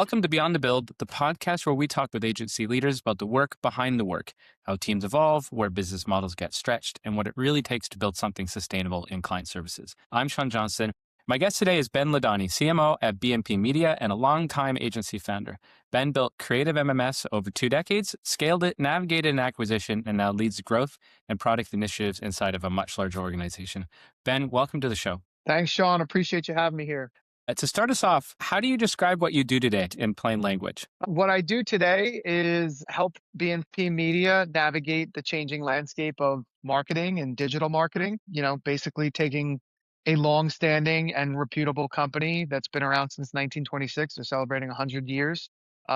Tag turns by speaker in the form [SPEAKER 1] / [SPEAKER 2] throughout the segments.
[SPEAKER 1] Welcome to Beyond the Build, the podcast where we talk with agency leaders about the work behind the work, how teams evolve, where business models get stretched, and what it really takes to build something sustainable in client services. I'm Shawn Johnston. My guest today is Ben LeDonni, CMO at BMP Media and a longtime agency founder. Ben built Creative MMS over 2 decades, scaled it, navigated an acquisition, and now leads growth and product initiatives inside of a much larger organization. Ben, welcome to the show.
[SPEAKER 2] Thanks, Shawn. Appreciate you having me here.
[SPEAKER 1] To start us off, how do you describe what you do today in plain language?
[SPEAKER 2] What I do today is help BMP Media navigate the changing landscape of marketing and digital marketing. Basically taking a long-standing and reputable company that's been around since 1926. They're celebrating 100 years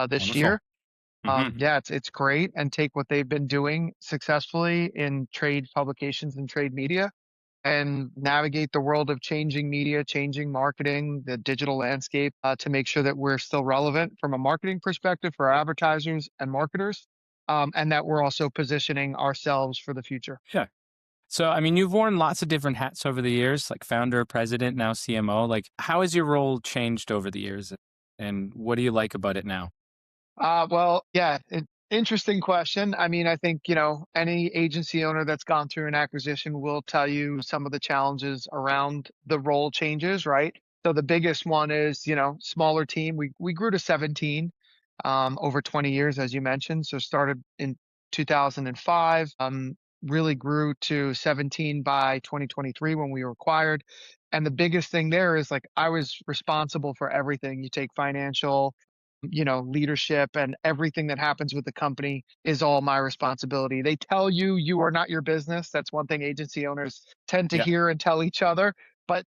[SPEAKER 2] this
[SPEAKER 1] Wonderful.
[SPEAKER 2] year.
[SPEAKER 1] Mhm.
[SPEAKER 2] It's great, and take what they've been doing successfully in trade publications and trade media and navigate the world of changing media, changing marketing, the digital landscape to make sure that we're still relevant from a marketing perspective for our advertisers and marketers, and that we're also positioning ourselves for the future.
[SPEAKER 1] Yeah. So, you've worn lots of different hats over the years, like founder, president, now CMO. How has your role changed over the years? And what do you like about it now?
[SPEAKER 2] Interesting question. I think, any agency owner that's gone through an acquisition will tell you some of the challenges around the role changes, right? So the biggest one is, smaller team. We grew to 17 over 20 years, as you mentioned. So started in 2005, really grew to 17 by 2023 when we were acquired. And the biggest thing there is I was responsible for everything. You take financial, leadership, and everything that happens with the company is all my responsibility. They tell you you are not your business. That's one thing agency owners tend to
[SPEAKER 1] Yeah,
[SPEAKER 2] hear and tell each other. But,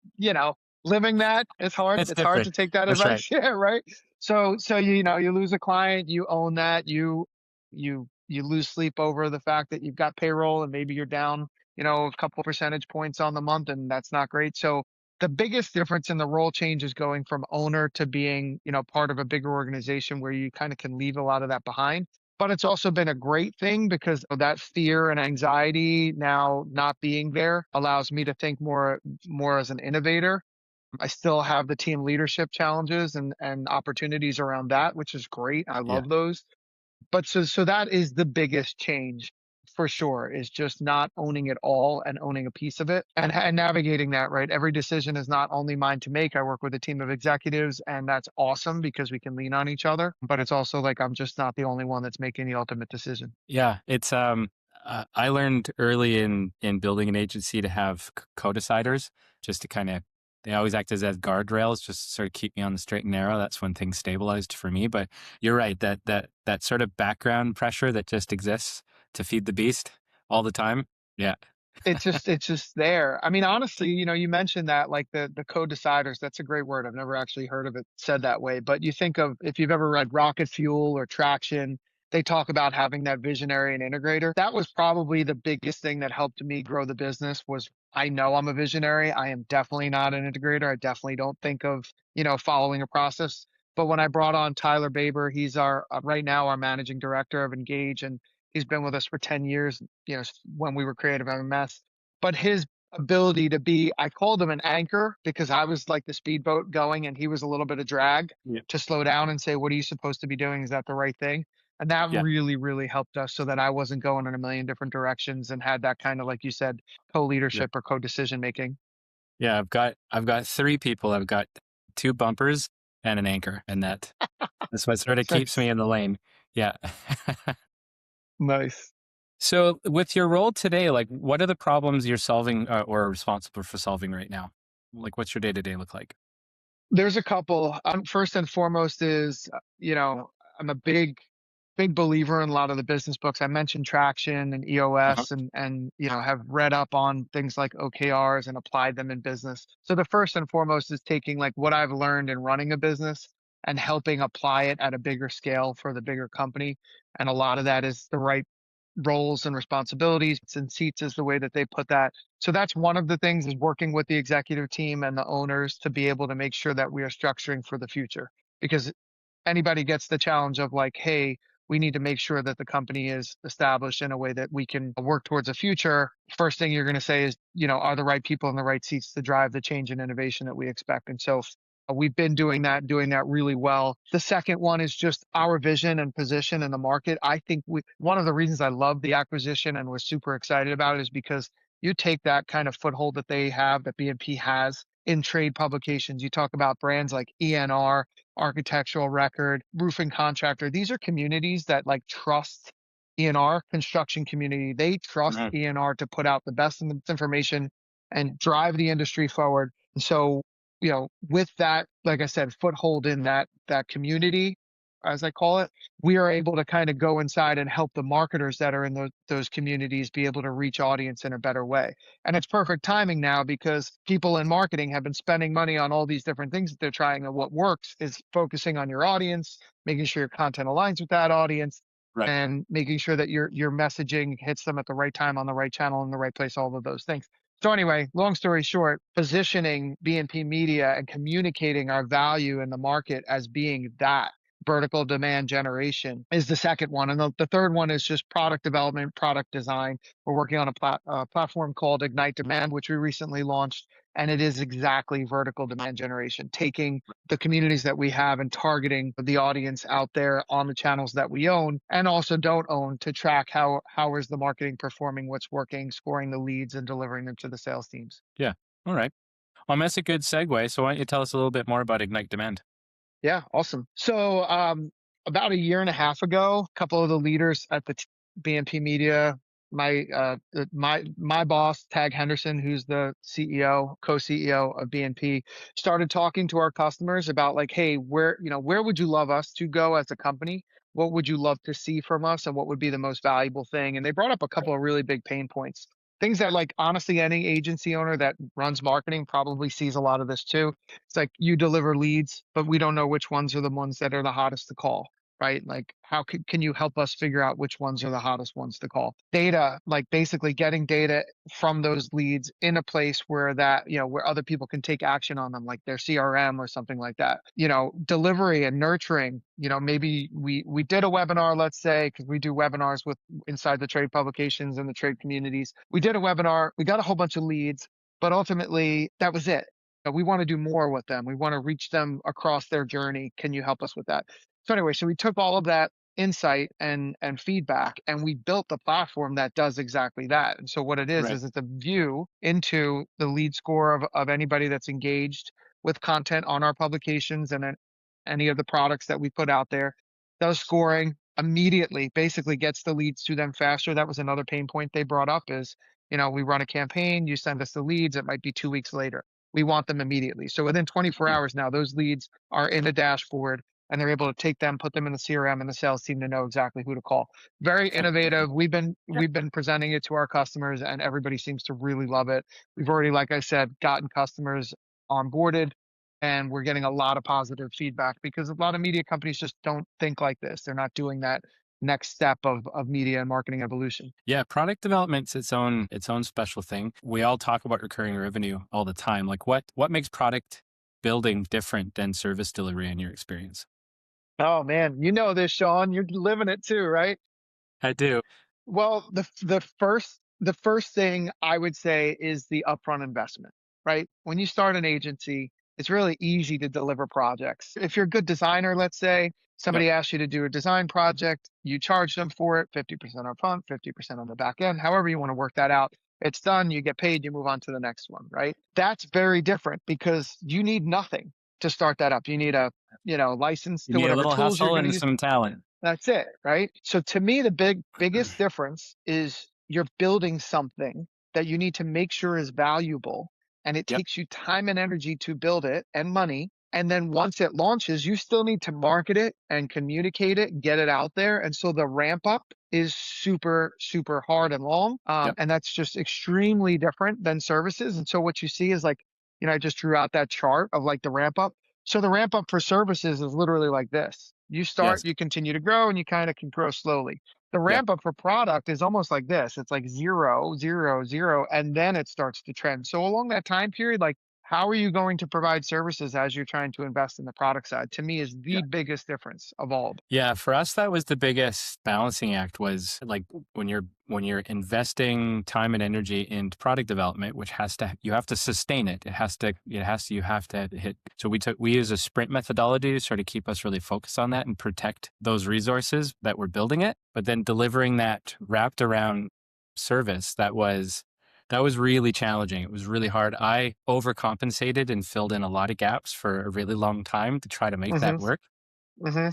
[SPEAKER 2] living that is hard.
[SPEAKER 1] it's
[SPEAKER 2] It's hard
[SPEAKER 1] different.
[SPEAKER 2] to take that
[SPEAKER 1] That's right.
[SPEAKER 2] advice. Yeah, right. So you lose a client, you own that. You lose sleep over the fact that you've got payroll and maybe you're down, a couple percentage points on the month, and that's not great. So the biggest difference in the role change is going from owner to being, part of a bigger organization where you kind of can leave a lot of that behind. But it's also been a great thing because of that fear and anxiety now not being there allows me to think more as an innovator. I still have the team leadership challenges and opportunities around that, which is great. I
[SPEAKER 1] Yeah.
[SPEAKER 2] love those. But so that is the biggest change for sure, is just not owning it all and owning a piece of it and navigating that, right? Every decision is not only mine to make. I work with a team of executives, and that's awesome because we can lean on each other. But it's also I'm just not the only one that's making the ultimate decision.
[SPEAKER 1] Yeah. I learned early in building an agency to have co-deciders just to they always act as guardrails, just sort of keep me on the straight and narrow. That's when things stabilized for me. But you're right, that sort of background pressure that just exists to feed the beast all the time. Yeah.
[SPEAKER 2] It's just there. Honestly, you mentioned that, the co-deciders, that's a great word. I've never actually heard of it said that way. But you think of, if you've ever read Rocket Fuel or Traction, they talk about having that visionary and integrator. That was probably the biggest thing that helped me grow the business. Was I know I'm a visionary. I am definitely not an integrator. I definitely don't think of, following a process. But when I brought on Tyler Baber, he's our right now our managing director of Engage, and he's been with us for 10 years, when we were Creative MMS. But his ability to be, I called him an anchor because I was like the speedboat going and he was a little bit of drag,
[SPEAKER 1] Yeah.
[SPEAKER 2] to slow down and say, what are you supposed to be doing? Is that the right thing? And that
[SPEAKER 1] Yeah.
[SPEAKER 2] really, really helped us so that I wasn't going in a million different directions and had that kind of, like you said,
[SPEAKER 1] Yeah.
[SPEAKER 2] co-leadership or co-decision making.
[SPEAKER 1] Yeah. I've got 3 people. I've got 2 bumpers and an anchor, and that's what sort of keeps me
[SPEAKER 2] Nice.
[SPEAKER 1] in the lane. Yeah.
[SPEAKER 2] Nice.
[SPEAKER 1] So with your role today, what are the problems you're solving or responsible for solving right now? What's your day-to-day look like?
[SPEAKER 2] There's a couple. First and foremost is, I'm a big believer in a lot of the business books. I mentioned Traction and
[SPEAKER 1] Uh-huh.
[SPEAKER 2] EOS and have read up on things like OKRs and applied them in business. So the first and foremost is taking what I've learned in running a business and helping apply it at a bigger scale for the bigger company. And a lot of that is the right roles and responsibilities and seats is the way that they put that. So that's one of the things, is working with the executive team and the owners to be able to make sure that we are structuring for the future. Because anybody gets the challenge of hey, we need to make sure that the company is established in a way that we can work towards a future. First thing you're going to say is, are the right people in the right seats to drive the change and innovation that we expect? And so We've been doing that really well. The second one is just our vision and position in the market. I think one of the reasons I love the acquisition and was super excited about it is because you take that kind of foothold that they have, that BMP has in trade publications. You talk about brands like ENR, Architectural Record, Roofing Contractor. These are communities that like trust ENR, construction community. They trust
[SPEAKER 1] Mhm.
[SPEAKER 2] ENR to put out the best information and drive the industry forward. And so, with that, like I said, foothold in that community, as I call it, we are able to kind of go inside and help the marketers that are in those communities be able to reach audience in a better way. And it's perfect timing now because people in marketing have been spending money on all these different things that they're trying. And what works is focusing on your audience, making sure your content aligns with that audience,
[SPEAKER 1] Right.
[SPEAKER 2] and making sure that your messaging hits them at the right time on the right channel in the right place, all of those things. So anyway, long story short, positioning BNP Media and communicating our value in the market as being that vertical demand generation is the second one. And the third one is just product development, product design. We're working on a platform called Ignite Demand, which we recently launched. And it is exactly vertical demand generation, taking the communities that we have and targeting the audience out there on the channels that we own and also don't own to track how is the marketing performing, what's working, scoring the leads and delivering them to the sales teams.
[SPEAKER 1] Yeah. All right. Well, that's a good segue. So why don't you tell us a little bit more about Ignite Demand?
[SPEAKER 2] Yeah, awesome. So about a year and a half ago, a couple of the leaders at the BMP Media, my boss, Tag Henderson, who's the CEO, co-CEO of BNP, started talking to our customers about like, hey, where would you love us to go as a company? What would you love to see from us, and what would be the most valuable thing? And they brought up a couple of really big pain points. Things that, like, honestly, any agency owner that runs marketing probably sees a lot of this too. It's like you deliver leads, but we don't know which ones are the ones that are the hottest to call, right? Like, how can you help us figure out which ones are the hottest ones to call? Data, like basically getting data from those leads in a place where where other people can take action on them, like their CRM or something like that. Delivery and nurturing. Maybe we did a webinar, let's say, because we do webinars with inside the trade publications and the trade communities. We did a webinar, we got a whole bunch of leads, but ultimately that was it. We want to do more with them. We want to reach them across their journey. Can you help us with that? So anyway, so we took all of that insight and feedback, and we built the platform that does exactly that. And so what it is
[SPEAKER 1] Right.
[SPEAKER 2] it's a view into the lead score of anybody that's engaged with content on our publications and then any of the products that we put out there. Does scoring immediately, basically gets the leads to them faster. That was another pain point they brought up is, we run a campaign, you send us the leads, it might be 2 weeks later. We want them immediately. So within 24
[SPEAKER 1] Mhm.
[SPEAKER 2] hours now, those leads are in the dashboard and they're able to take them, put them in the CRM and the sales team to know exactly who to call. Very innovative. We've been presenting it to our customers and everybody seems to really love it. We've already, like I said, gotten customers onboarded and we're getting a lot of positive feedback because a lot of media companies just don't think like this. They're not doing that next step of media and marketing evolution.
[SPEAKER 1] Yeah, product development's its own special thing. We all talk about recurring revenue all the time. Like what makes product building different than service delivery in your experience?
[SPEAKER 2] Oh man, you know this, Sean. You're living it too, right?
[SPEAKER 1] I do.
[SPEAKER 2] Well, the first thing I would say is the upfront investment, right? When you start an agency, it's really easy to deliver projects. If you're a good designer, let's say
[SPEAKER 1] Yep.
[SPEAKER 2] somebody asks you to do a design project, you charge them for it, 50% upfront, 50% on the back end, however you want to work that out. It's done, you get paid, you move on to the next one, right? That's very different because you need nothing to start that up. You need a, license
[SPEAKER 1] You
[SPEAKER 2] to
[SPEAKER 1] need a
[SPEAKER 2] whatever
[SPEAKER 1] little
[SPEAKER 2] tools you're
[SPEAKER 1] hustle
[SPEAKER 2] going to
[SPEAKER 1] and
[SPEAKER 2] use.
[SPEAKER 1] some talent.
[SPEAKER 2] That's it, right? So to me, the biggest difference is you're building something that you need to make sure is valuable, and it
[SPEAKER 1] Yep.
[SPEAKER 2] takes you time and energy to build it and money. And then once it launches, you still need to market it and communicate it, get it out there. And so the ramp up is super, super hard and long.
[SPEAKER 1] Yep.
[SPEAKER 2] And that's just extremely different than services. And so what you see is like, I just drew out that chart of like the ramp up. So the ramp up for services is literally like this. You start,
[SPEAKER 1] Yes.
[SPEAKER 2] you continue to grow, and you kind of can grow slowly. The
[SPEAKER 1] Yep.
[SPEAKER 2] ramp up for product is almost like this. It's like 0, 0, 0, and then it starts to trend. So along that time period, like how are you going to provide services as you're trying to invest in the product side? To me, is the
[SPEAKER 1] Yeah.
[SPEAKER 2] biggest difference of all.
[SPEAKER 1] Yeah, for us that was the biggest balancing act was like when you're investing time and energy into product development, which has to you have to sustain it. You have to hit. So we use a sprint methodology to sort of keep us really focused on that and protect those resources that we're building it, but then delivering that wrapped around service that was really challenging. It was really hard. I overcompensated and filled in a lot of gaps for a really long time to try to make that
[SPEAKER 2] Hmm.
[SPEAKER 1] work.
[SPEAKER 2] Hmm.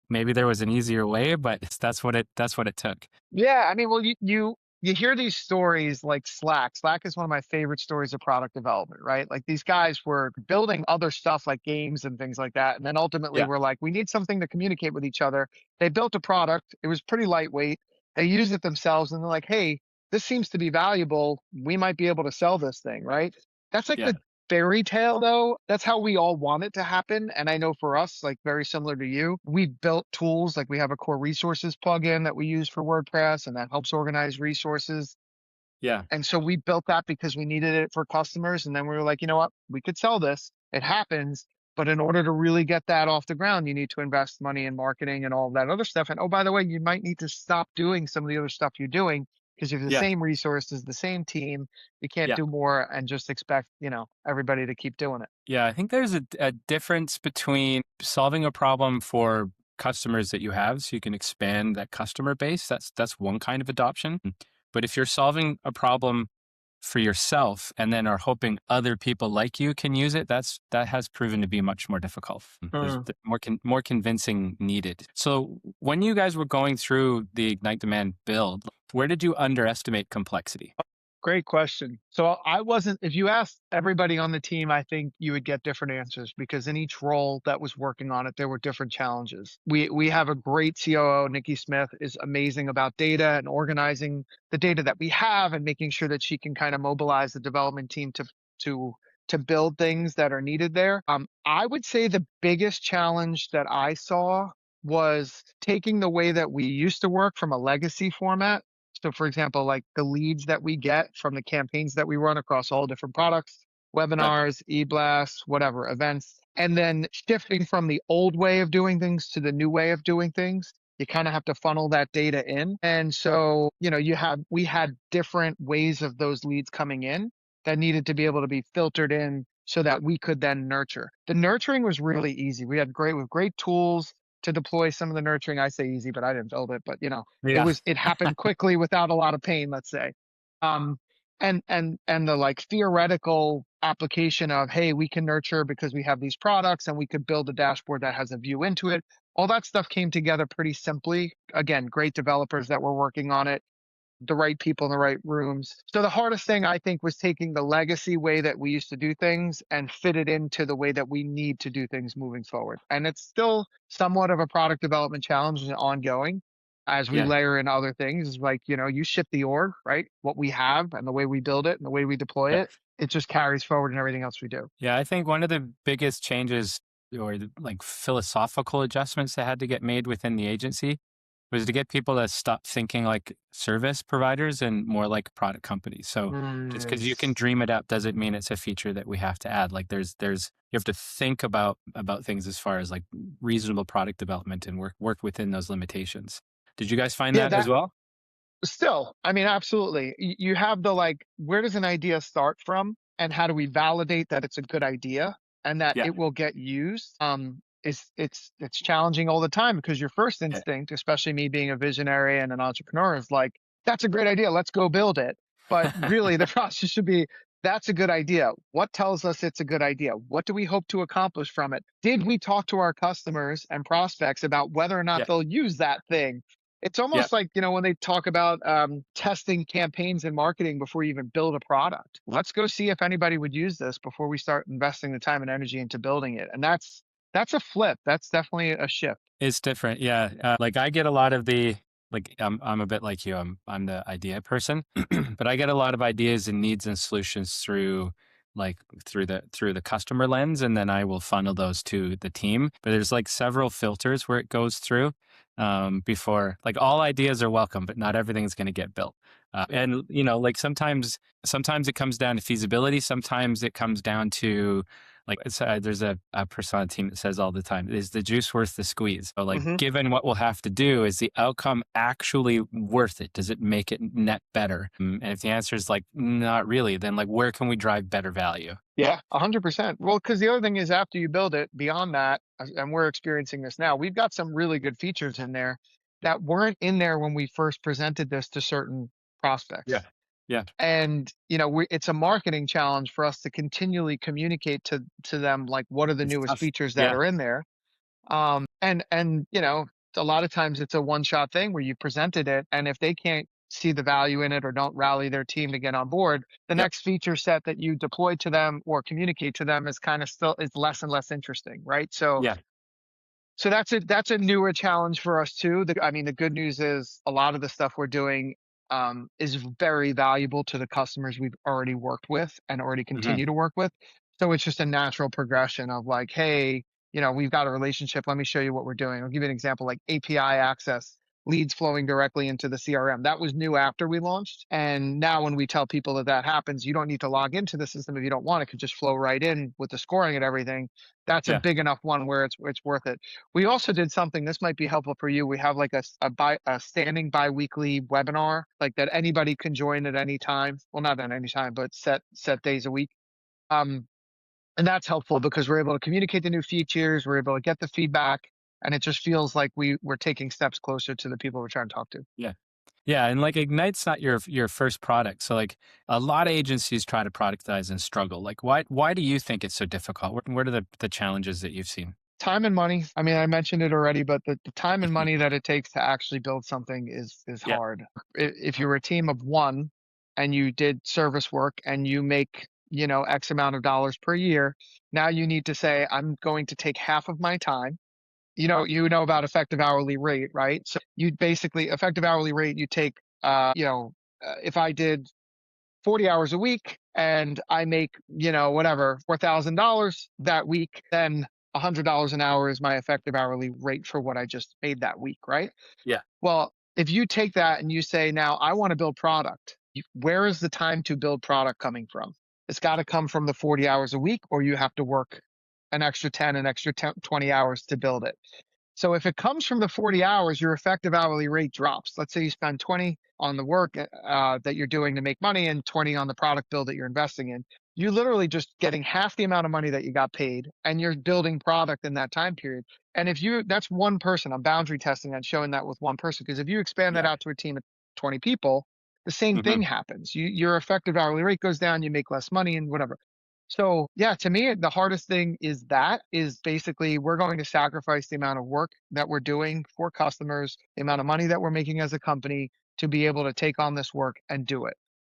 [SPEAKER 1] Maybe there was an easier way, but that's what it took.
[SPEAKER 2] Yeah, I mean, well, you hear these stories like Slack. Slack is one of my favorite stories of product development, right? Like these guys were building other stuff like games and things like that, and then ultimately
[SPEAKER 1] Yeah,
[SPEAKER 2] we're like, we need something to communicate with each other. They built a product. It was pretty lightweight. They used it themselves, and they're like, hey, this seems to be valuable. We might be able to sell this thing, right? That's like
[SPEAKER 1] yeah,
[SPEAKER 2] the fairy tale though. That's how we all want it to happen. And I know for us, like very similar to you, we built tools like we have a core resources plugin that we use for WordPress and that helps organize resources.
[SPEAKER 1] yeah,
[SPEAKER 2] And so we built that because we needed it for customers. And then we were like, you know what? We could sell this. It happens. But in order to really get that off the ground, you need to invest money in marketing and all of that other stuff. And oh, by the way, you might need to stop doing some of the other stuff you're doing because you have the
[SPEAKER 1] yeah,
[SPEAKER 2] same resources, the same team. You can't
[SPEAKER 1] yeah,
[SPEAKER 2] do more and just expect, everybody to keep doing it.
[SPEAKER 1] yeah. I think there's a difference between solving a problem for customers that you have, so you can expand that customer base. That's one kind of adoption. But if you're solving a problem for yourself and then are hoping other people like you can use it, that has proven to be much more difficult. There's more convincing needed. So when you guys were going through the Ignite Demand build, where did you underestimate complexity?
[SPEAKER 2] Great question. So I wasn't, if you asked everybody on the team, I think you would get different answers because in each role that was working on it, there were different challenges. We have a great COO, Nikki Smith, is amazing about data and organizing the data that we have and making sure that she can kind of mobilize the development team to to build things that are needed there. I would say the biggest challenge that I saw was taking the way that we used to work from a legacy format. So, for example, like the leads that we get from the campaigns that we run across all different products,
[SPEAKER 1] Right.
[SPEAKER 2] webinars, e-blasts, whatever, events, and then shifting from the old way of doing things to the new way of doing things, you kind of have to funnel that data in. And so, we had different ways of those leads coming in that needed to be able to be filtered in so that we could then nurture. The nurturing was really easy. With great tools to deploy some of the nurturing. I say easy, but I didn't build it. But
[SPEAKER 1] Yeah.
[SPEAKER 2] it happened quickly without a lot of pain, let's say. Um, and the like theoretical application of, hey, we can nurture because we have these products and we could build a dashboard that has a view into it. All that stuff came together pretty simply. Again, great developers that were working on it, the right people in the right rooms. So the hardest thing I think was taking the legacy way that we used to do things and fit it into the way that we need to do things moving forward. And it's still somewhat of a product development challenge and ongoing as we
[SPEAKER 1] Yeah.
[SPEAKER 2] layer in other things. Is like, you ship the org, right? What we have and the way we build it and the way we deploy
[SPEAKER 1] Yeah.
[SPEAKER 2] it, it just carries forward in everything else we do.
[SPEAKER 1] Yeah. I think one of the biggest changes or like philosophical adjustments that had to get made within the agency was to get people to stop thinking like service providers and more like product companies. So just because you can
[SPEAKER 2] Yes.
[SPEAKER 1] dream it up doesn't mean it's a feature that we have to add. Like you have to think about things as far as like reasonable product development and work within those limitations. Did you guys find
[SPEAKER 2] Yeah,
[SPEAKER 1] that as
[SPEAKER 2] that
[SPEAKER 1] well?
[SPEAKER 2] still, I mean, absolutely. You have the like, where does an idea start from, and how do we validate that it's a good idea and that
[SPEAKER 1] Yeah.
[SPEAKER 2] it will get used? It's challenging all the time because your first
[SPEAKER 1] Yeah.
[SPEAKER 2] instinct, especially me being a visionary and an entrepreneur, is like, that's a great idea. Let's go build it. But really, the process should be, that's a good idea. What tells us it's a good idea? What do we hope to accomplish from it? Did we talk to our customers and prospects about whether or not
[SPEAKER 1] Yeah.
[SPEAKER 2] they'll use that thing? It's
[SPEAKER 1] Yeah.
[SPEAKER 2] almost like, when they talk about testing campaigns and marketing before you even build a product. Let's go see if anybody would use this before we start investing the time and energy into building it. And that's a flip. That's definitely a shift.
[SPEAKER 1] It's different. Yeah. Like I get a lot of I'm a bit like you. I'm the idea person, but I get a lot of ideas and needs and solutions through the customer lens, and then I will funnel those to the team. But there's like several filters where it goes through before like all ideas are welcome, but not everything's going to get built. And like sometimes it comes down to feasibility. Sometimes it comes down to like there's a person on the team that says all the time, is the juice worth the squeeze? So like,
[SPEAKER 2] Hmm.
[SPEAKER 1] given what we'll have to do, is the outcome actually worth it? Does it make it net better? And if the answer is like not really, then like where can we drive better value?
[SPEAKER 2] Yeah, 100%. Well, because the other thing is after you build it, beyond that, and we're experiencing this now, we've got some really good features in there that weren't in there when we first presented this to certain
[SPEAKER 1] Yeah.
[SPEAKER 2] prospects.
[SPEAKER 1] Yeah.
[SPEAKER 2] And it's a marketing challenge for us to continually communicate to them like what are the
[SPEAKER 1] It's
[SPEAKER 2] newest
[SPEAKER 1] tough.
[SPEAKER 2] features that
[SPEAKER 1] Yeah.
[SPEAKER 2] are in there. And a lot of times it's a one shot thing where you presented it, and if they can't see the value in it or don't rally their team to get on board, the
[SPEAKER 1] Yep.
[SPEAKER 2] next feature set that you deploy to them or communicate to them is kind of still is less and less interesting, right? So
[SPEAKER 1] Yeah.
[SPEAKER 2] that's a newer challenge for us too. I mean, the good news is a lot of the stuff we're doing is very valuable to the customers we've already worked with and already
[SPEAKER 1] Hmm.
[SPEAKER 2] continue to work with. So it's just a natural progression of like, hey, we've got a relationship. Let me show you what we're doing. I'll give you an example, like API access, leads flowing directly into the CRM. That was new after we launched. And now when we tell people that that happens, you don't need to log into the system if you don't want. It could just flow right in with the scoring and everything. That's a
[SPEAKER 1] Yeah.
[SPEAKER 2] big enough one where it's worth it. We also did something, this might be helpful for you. We have like a standing biweekly webinar, like that anybody can join at any time. Well, not at any time, but set days a week. Um, and that's helpful because we're able to communicate the new features, we're able to get the feedback, and it just feels like we're taking steps closer to the people we're trying to talk to.
[SPEAKER 1] Yeah. Yeah, and like Ignite's not your first product. So like a lot of agencies try to productize and struggle. Like why do you think it's so difficult? What are the challenges that you've seen?
[SPEAKER 2] Time and money. I mean, I mentioned it already, but the time and money that it takes to actually build something is
[SPEAKER 1] Yeah.
[SPEAKER 2] hard. If you're a team of one and you did service work and you make, X amount of dollars per year, now you need to say, I'm going to take half of my time. You know about effective hourly rate, right? So you basically effective hourly rate, you take, if I did 40 hours a week and I make, whatever, $4,000 that week, then $100 an hour is my effective hourly rate for what I just made that week, right?
[SPEAKER 1] Yeah.
[SPEAKER 2] Well, if you take that and you say, now I want to build product, where is the time to build product coming from? It's got to come from the 40 hours a week, or you have to work an extra 10, 20 hours to build it. So if it comes from the 40 hours, your effective hourly rate drops. Let's say you spend 20 on the work that you're doing to make money and 20 on the product build that you're investing in. You literally just getting half the amount of money that you got paid and you're building product in that time period. And that's one person, I'm boundary testing and showing that with one person. Because if you expand that
[SPEAKER 1] Yeah.
[SPEAKER 2] out to a team of 20 people, the same
[SPEAKER 1] Hmm.
[SPEAKER 2] thing happens. Your effective hourly rate goes down, you make less money and whatever. So yeah, to me, the hardest thing is basically we're going to sacrifice the amount of work that we're doing for customers, the amount of money that we're making as a company to be able to take on this work and do it.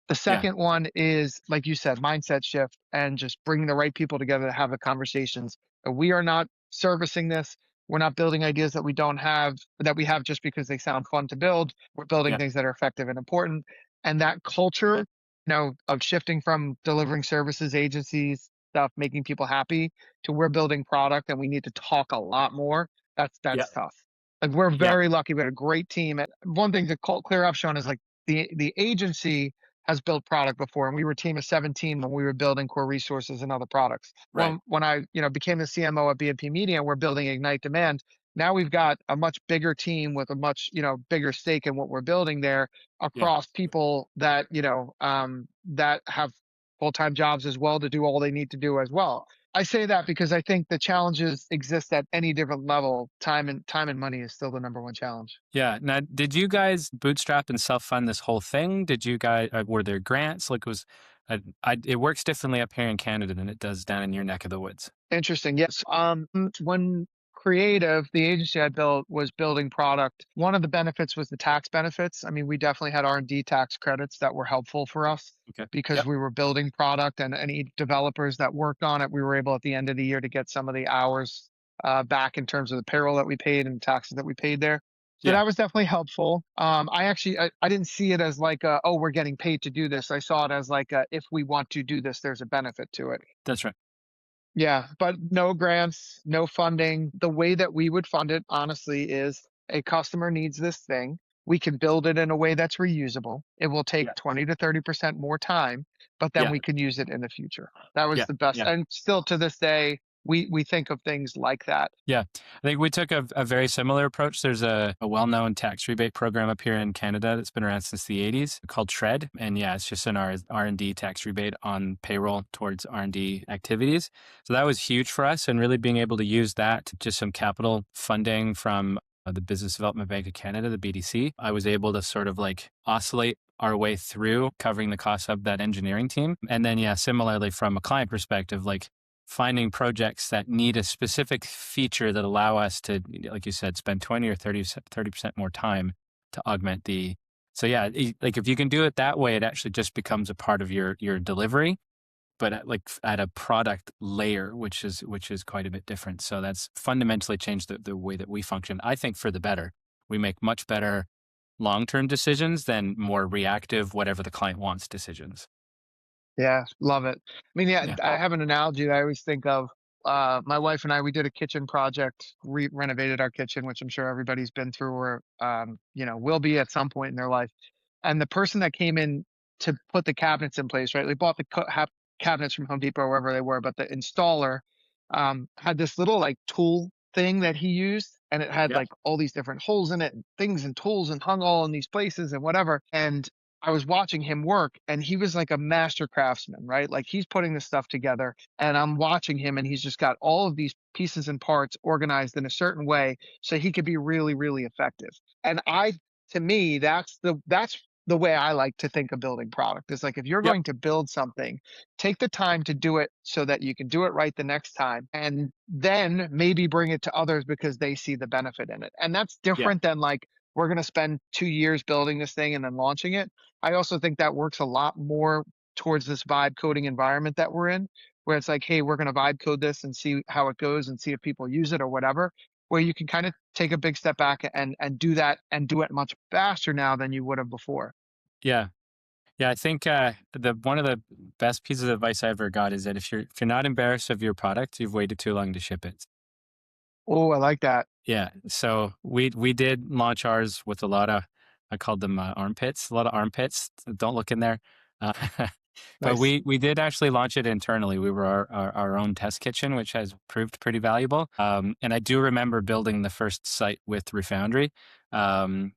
[SPEAKER 2] The
[SPEAKER 1] Yeah.
[SPEAKER 2] second one is, like you said, mindset shift and just bringing the right people together to have the conversations. We are not servicing this. We're not building ideas that we have just because they sound fun to build. We're building
[SPEAKER 1] Yeah.
[SPEAKER 2] things that are effective and important. And that culture, of shifting from delivering services, agencies, stuff, making people happy to we're building product and we need to talk a lot more.
[SPEAKER 1] Yeah.
[SPEAKER 2] That's tough. Like we're
[SPEAKER 1] Yeah.
[SPEAKER 2] very lucky. We had a great team. And one thing to clear up, Sean, is like the agency has built product before, and we were a team of 17 when we were building core resources and other products.
[SPEAKER 1] Right.
[SPEAKER 2] When I became the CMO at BMP Media, and we're building Ignite Demand. Now we've got a much bigger team with a much bigger stake in what we're building there
[SPEAKER 1] Yeah.
[SPEAKER 2] across people that that have full-time jobs as well to do all they need to do as well. I say that because I think the challenges exist at any different level. Time and money is still the number one challenge.
[SPEAKER 1] Yeah. Now, did you guys bootstrap and self fund this whole thing? Did you guys were there grants? Like it works differently up here in Canada than it does down in your neck of the woods.
[SPEAKER 2] Interesting. Yes. When Creative, the agency I built, was building product, one of the benefits was the tax benefits. I mean, we definitely had R&D tax credits that were helpful for us
[SPEAKER 1] Okay.
[SPEAKER 2] because
[SPEAKER 1] Yep.
[SPEAKER 2] we were building product, and any developers that worked on it, we were able at the end of the year to get some of the hours back in terms of the payroll that we paid and taxes that we paid there. So
[SPEAKER 1] Yeah.
[SPEAKER 2] that was definitely helpful. I didn't see it as like, oh, we're getting paid to do this. I saw it as like, if we want to do this, there's a benefit to it.
[SPEAKER 1] That's right.
[SPEAKER 2] Yeah, but no grants, no funding. The way that we would fund it, honestly, is a customer needs this thing. we can build it in a way that's reusable. It will take
[SPEAKER 1] Yeah.
[SPEAKER 2] 20 to 30% more time, but then
[SPEAKER 1] Yeah.
[SPEAKER 2] we can use it in the future. That was
[SPEAKER 1] Yeah.
[SPEAKER 2] the best.
[SPEAKER 1] Yeah.
[SPEAKER 2] And still to this day, we think of things like that.
[SPEAKER 1] Yeah, I think we took a very similar approach. There's a well-known tax rebate program up here in Canada that's been around since the 80s called Shred. And yeah, it's just an R&D tax rebate on payroll towards R&D activities. So that was huge for us, and really being able to use that, just some capital funding from the Business Development Bank of Canada, the BDC. I was able to sort of like oscillate our way through covering the costs of that engineering team. And then, yeah, similarly from a client perspective, like finding projects that need a specific feature that allow us to, like you said, spend 20 or 30% more time to augment the. So yeah, like if you can do it that way, it actually just becomes a part of your delivery, but at a product layer, which is quite a bit different. So that's fundamentally changed the way that we function. I think for the better. We make much better long-term decisions than more reactive, whatever the client wants decisions.
[SPEAKER 2] Yeah, love it. I mean, yeah,
[SPEAKER 1] Yeah.
[SPEAKER 2] I have an analogy that I always think of. My wife and I, we did a kitchen project, renovated our kitchen, which I'm sure everybody's been through or, will be at some point in their life. And the person that came in to put the cabinets in place, right? They bought the cabinets from Home Depot or wherever they were, but the installer had this little like tool thing that he used, and it had
[SPEAKER 1] Yeah.
[SPEAKER 2] like all these different holes in it and things and tools and hung all in these places and whatever. And I was watching him work, and he was like a master craftsman, right? Like he's putting this stuff together, and I'm watching him, and he's just got all of these pieces and parts organized in a certain way so he could be really, really effective. And to me, that's the way I like to think of building product. Is like if you're
[SPEAKER 1] Yep.
[SPEAKER 2] going to build something, take the time to do it so that you can do it right the next time, and then maybe bring it to others because they see the benefit in it. And that's
[SPEAKER 1] Yeah.
[SPEAKER 2] different than like we're going to spend 2 years building this thing and then launching it. I also think that works a lot more towards this vibe coding environment that we're in, where it's like, hey, we're going to vibe code this and see how it goes and see if people use it or whatever, where you can kind of take a big step back and do that and do it much faster now than you would have before.
[SPEAKER 1] Yeah. Yeah, I think the one of the best pieces of advice I ever got is that if you're not embarrassed of your product, you've waited too long to ship it.
[SPEAKER 2] Oh, I like that.
[SPEAKER 1] Yeah, so we did launch ours with a lot of, I called them armpits, a lot of armpits. Don't look in there. Uh, but
[SPEAKER 2] Nice.
[SPEAKER 1] we did actually launch it internally. We were our own test kitchen, which has proved pretty valuable. And I do remember building the first site with Refoundry. And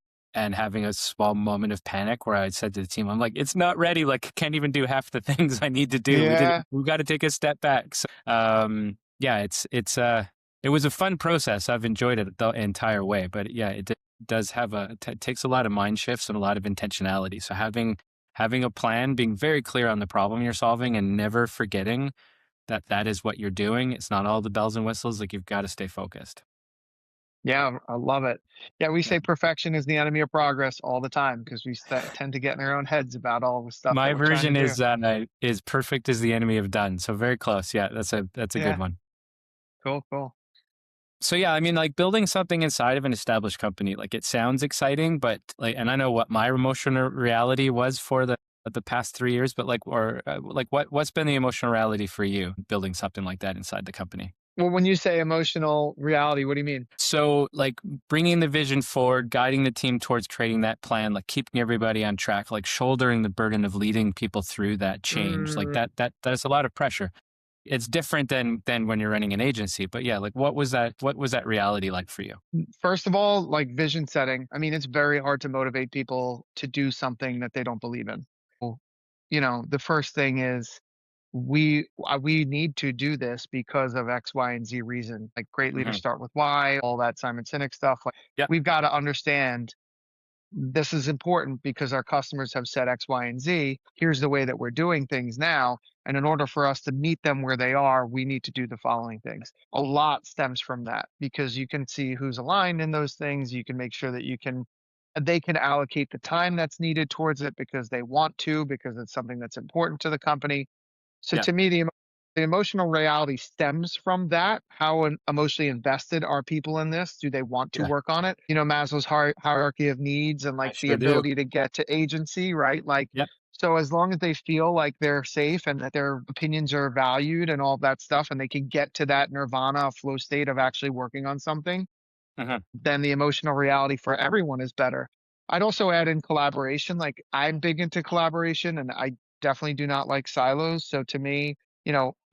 [SPEAKER 1] having a small moment of panic where I said to the team, I'm like, it's not ready. Like, I can't even do half the things I need to do.
[SPEAKER 2] Yeah.
[SPEAKER 1] We got to take a step back. So, yeah, it was a fun process. I've enjoyed it the entire way, but yeah, it does have it takes a lot of mind shifts and a lot of intentionality. So having a plan, being very clear on the problem you're solving and never forgetting that that is what you're doing. It's not all the bells and whistles. Like you've got to stay focused.
[SPEAKER 2] Yeah, I love it. Yeah, we
[SPEAKER 1] Yeah.
[SPEAKER 2] say perfection is the enemy of progress all the time because we tend to get in our own heads about all the stuff
[SPEAKER 1] My
[SPEAKER 2] that we're trying to
[SPEAKER 1] version
[SPEAKER 2] do.
[SPEAKER 1] is perfect is the enemy of done. So very close. Yeah, that's a good
[SPEAKER 2] Yeah,
[SPEAKER 1] one.
[SPEAKER 2] cool, cool.
[SPEAKER 1] So yeah, I mean, like building something inside of an established company, like it sounds exciting, but like, and I know what my emotional reality was for the past 3 years, but like what's been the emotional reality for you building something like that inside the company?
[SPEAKER 2] Well, when you say emotional reality, what do you mean?
[SPEAKER 1] So like bringing the vision forward, guiding the team towards creating that plan, like keeping everybody on track, like shouldering the burden of leading people through that change, like
[SPEAKER 2] Mm,
[SPEAKER 1] that's a lot of pressure. It's different than when you're running an agency, but yeah, like what was that reality like for you?
[SPEAKER 2] First of all, like vision setting. I mean, it's very hard to motivate people to do something that they don't believe in. Well, the first thing is we need to do this because of X, Y, and Z reason. Like great leaders
[SPEAKER 1] Hmm.
[SPEAKER 2] start with why, all that Simon Sinek stuff. Like
[SPEAKER 1] Yeah.
[SPEAKER 2] we've got to understand this is important because our customers have said X, Y, and Z. Here's the way that we're doing things now. And in order for us to meet them where they are, we need to do the following things. A lot stems from that because you can see who's aligned in those things. You can make sure that they can allocate the time that's needed towards it because they want to, because it's something that's important to the company. So
[SPEAKER 1] Yeah.
[SPEAKER 2] to me, the emotional reality stems from that. How emotionally invested are people in this? Do they want to
[SPEAKER 1] Yeah.
[SPEAKER 2] work on it? Maslow's hierarchy of needs and
[SPEAKER 1] I
[SPEAKER 2] like the
[SPEAKER 1] sure do.
[SPEAKER 2] ability to get to agency, right? Like,
[SPEAKER 1] Yep.
[SPEAKER 2] so as long as they feel like they're safe and that their opinions are valued and all that stuff, and they can get to that nirvana flow state of actually working on something,
[SPEAKER 1] Hmm.
[SPEAKER 2] then the emotional reality for everyone is better. I'd also add in collaboration. Like I'm big into collaboration and I definitely do not like silos. So to me,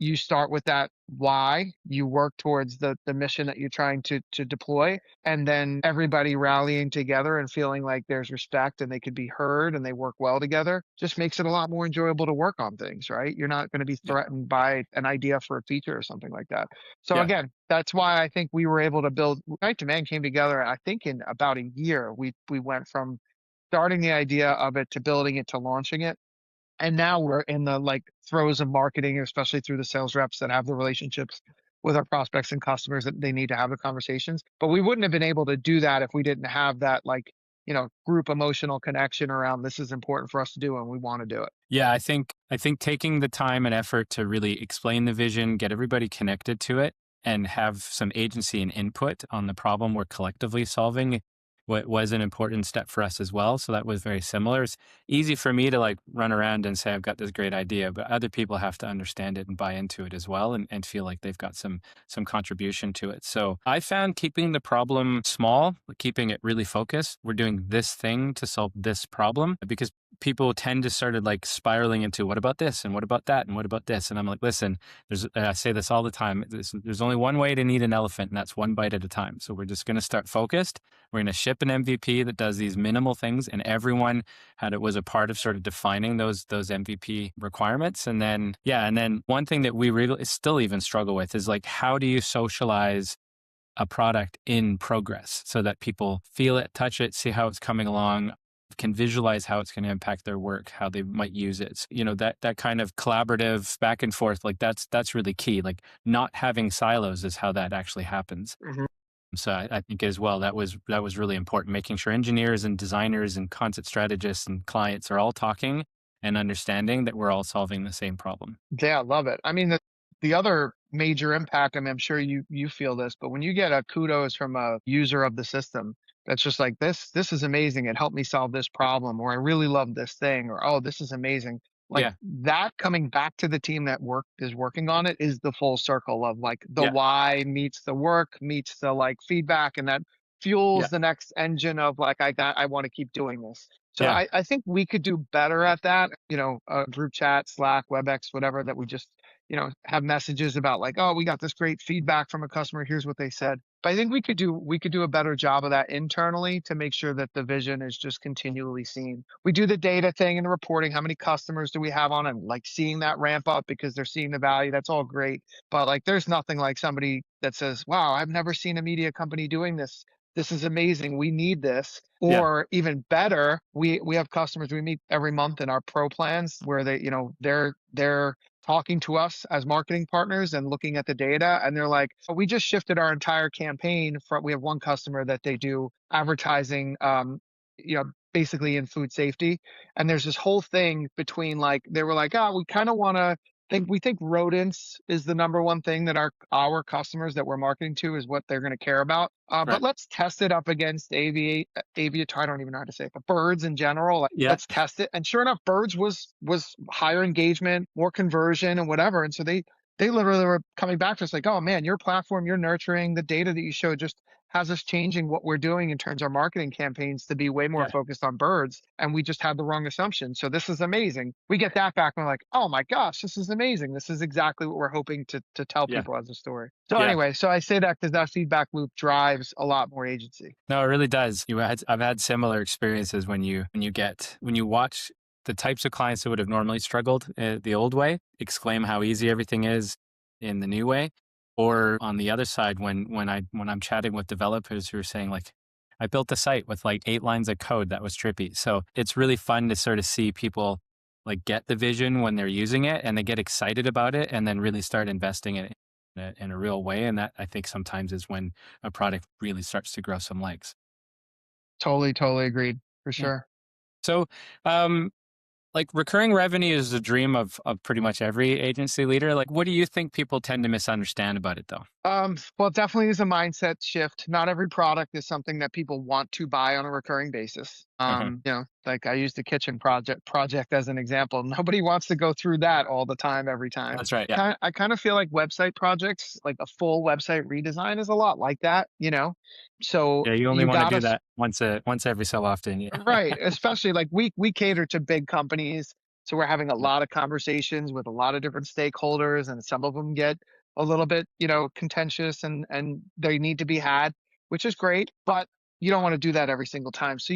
[SPEAKER 2] you start with that why, you work towards the mission that you're trying to deploy, and then everybody rallying together and feeling like there's respect and they could be heard and they work well together just makes it a lot more enjoyable to work on things, right? You're not going to be
[SPEAKER 1] Yeah.
[SPEAKER 2] threatened by an idea for a feature or something like that. So
[SPEAKER 1] Yeah.
[SPEAKER 2] again, that's why I think we were able to build Night Demand came together. I think in about a year, we went from starting the idea of it to building it to launching it. And now we're in the like throes of marketing, especially through the sales reps that have the relationships with our prospects and customers that they need to have the conversations. But we wouldn't have been able to do that if we didn't have that like, group emotional connection around this is important for us to do and we want to do it.
[SPEAKER 1] Yeah, I think taking the time and effort to really explain the vision, get everybody connected to it, and have some agency and input on the problem we're collectively solving what was an important step for us as well. So that was very similar. It's easy for me to like run around and say I've got this great idea, but other people have to understand it and buy into it as well and feel like they've got some contribution to it. So I found keeping the problem small, keeping it really focused. We're doing this thing to solve this problem because people tend to start like spiraling into what about this and what about that and what about this, and I'm like, listen, I say this all the time, there's only one way to knead an elephant, and that's one bite at a time. So we're just going to start focused. We're going to ship an MVP that does these minimal things, and everyone was a part of sort of defining those MVP requirements. And then one thing that we really still even struggle with is like, how do you socialize a product in progress so that people feel it, touch it, see how it's coming along, can visualize how it's going to impact their work, how they might use it. So, that kind of collaborative back and forth, like that's really key. Like not having silos is how that actually happens.
[SPEAKER 2] Mhm.
[SPEAKER 1] So I think as well that was really important, making sure engineers and designers and concept strategists and clients are all talking and understanding that we're all solving the same problem.
[SPEAKER 2] Yeah, I love it. I mean, the other major impact, I mean, I'm sure you feel this, but when you get a kudos from a user of the system that's just like this is amazing. It helped me solve this problem, or I really love this thing, or oh, this is amazing. Like
[SPEAKER 1] Yeah,
[SPEAKER 2] that coming back to the team that is working on it is the full circle of like the
[SPEAKER 1] yeah,
[SPEAKER 2] why meets the work meets the like feedback, and that
[SPEAKER 1] yeah,
[SPEAKER 2] fuels the next engine of like I want to keep doing this. So
[SPEAKER 1] yeah,
[SPEAKER 2] I think we could do better at that, group chat, Slack, WebEx, whatever, that we just, have messages about like, oh, we got this great feedback from a customer. Here's what they said. But I think we could do a better job of that internally to make sure that the vision is just continually seen. We do the data thing and the reporting. How many customers do we have on, and like seeing that ramp up because they're seeing the value. That's all great. But like, there's nothing like somebody that says, wow, I've never seen a media company doing this. This is amazing. We need this.
[SPEAKER 1] yeah,
[SPEAKER 2] Or even better, we have customers we meet every month in our pro plans where they're talking to us as marketing partners and looking at the data, and they're like, "Oh, we just shifted our entire campaign from." We have one customer that they do advertising, basically in food safety, and there's this whole thing between like they were like, "Oh, we kind of want to." We think rodents is the number one thing that our customers that we're marketing to is what they're going to care about. But
[SPEAKER 1] right.
[SPEAKER 2] let's test it up against aviator. I don't even know how to say it, but birds in general. Like,
[SPEAKER 1] Yeah,
[SPEAKER 2] let's test it. And sure enough, birds was higher engagement, more conversion, and whatever. And so they literally were coming back to us like, oh man, your platform, you're nurturing the data that you showed just has us changing what we're doing in terms of our marketing campaigns to be way more
[SPEAKER 1] yeah,
[SPEAKER 2] focused on birds. And we just had the wrong assumption. So this is amazing. We get that back and we're like, oh my gosh, this is amazing. This is exactly what we're hoping to tell
[SPEAKER 1] yeah,
[SPEAKER 2] people as a story. So
[SPEAKER 1] yeah.
[SPEAKER 2] anyway, so I say that because that feedback loop drives a lot more agency.
[SPEAKER 1] No, it really does. I've had similar experiences when you watch the types of clients that would have normally struggled the old way, exclaim how easy everything is in the new way, or on the other side when I'm chatting with developers who are saying like, I built a site with like 8 lines of code that was trippy. So it's really fun to sort of see people like get the vision when they're using it and they get excited about it and then really start investing in it in a real way. And that I think sometimes is when a product really starts to grow some legs.
[SPEAKER 2] Totally agreed for
[SPEAKER 1] Yeah.
[SPEAKER 2] sure.
[SPEAKER 1] So, um, like recurring revenue is the dream of pretty much every agency leader. Like, what do you think people tend to misunderstand about it though?
[SPEAKER 2] Well, it definitely is a mindset shift. Not every product is something that people want to buy on a recurring basis.
[SPEAKER 1] Mhm.
[SPEAKER 2] Like I used the kitchen project as an example. Nobody wants to go through that all the time, every time.
[SPEAKER 1] That's right. Yeah.
[SPEAKER 2] I kind of feel like website projects, like a full website redesign is a lot like that. So
[SPEAKER 1] Yeah. You only
[SPEAKER 2] you
[SPEAKER 1] want to
[SPEAKER 2] gotta
[SPEAKER 1] do that once every so often. Yeah.
[SPEAKER 2] Right, especially like we cater to big companies, so we're having a
[SPEAKER 1] Yeah.
[SPEAKER 2] lot of conversations with a lot of different stakeholders, and some of them get a little bit contentious and they need to be had, which is great, but you don't want to do that every single time. So